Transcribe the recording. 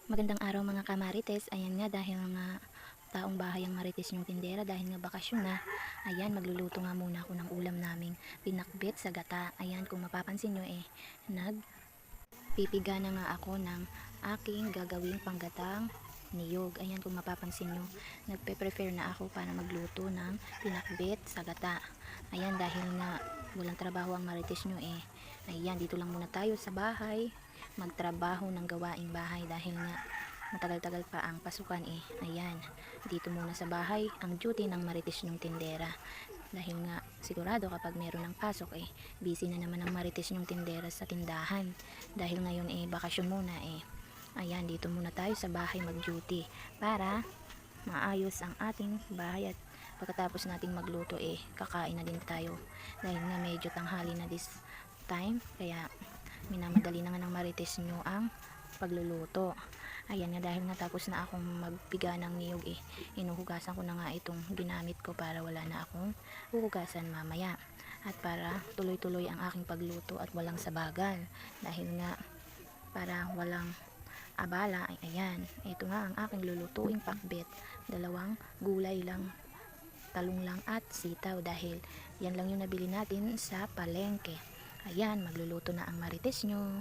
Magandang araw mga kamarites. Ayan nga dahil nga taong bahay ang marites yung tindera dahil nga bakasyon na. Ayan, magluluto nga muna ako ng ulam naming pinakbet sa gata. Ayan, kung mapapansin nyo nagpipiga na nga ako ng aking gagawing panggatang niyog. Ayan, kung mapapansin nyo, nagpe-prefer na ako para magluto ng pinakbet sa gata. Ayan, dahil nga walang trabaho ang marites nyo ayan, dito lang muna tayo sa bahay magtrabaho ng gawaing bahay dahil nga matagal-tagal pa ang pasukan ayan, dito muna sa bahay ang duty ng marites nyong tindera dahil nga sigurado kapag meron ng pasok busy na naman ang marites nyong tindera sa tindahan dahil ngayon bakasyon muna ayan, dito muna tayo sa bahay mag duty para maayos ang ating bahay at pagkatapos nating magluto kakain na din tayo dahil nga medyo tanghali na this time kaya minamadali na nga ng marites nyo ang pagluluto. Ayan nga dahil nga tapos na akong magpiga ng niyog inuhugasan ko na nga itong ginamit ko para wala na akong huhugasan mamaya at para tuloy-tuloy ang aking pagluto at walang sabagal dahil nga para walang abala ayan, ito nga ang aking lulutuing pakbet, dalawang gulay lang, talong lang at sitaw dahil yan lang yung nabili natin sa palengke. Ayan, magluluto na ang marites nyo.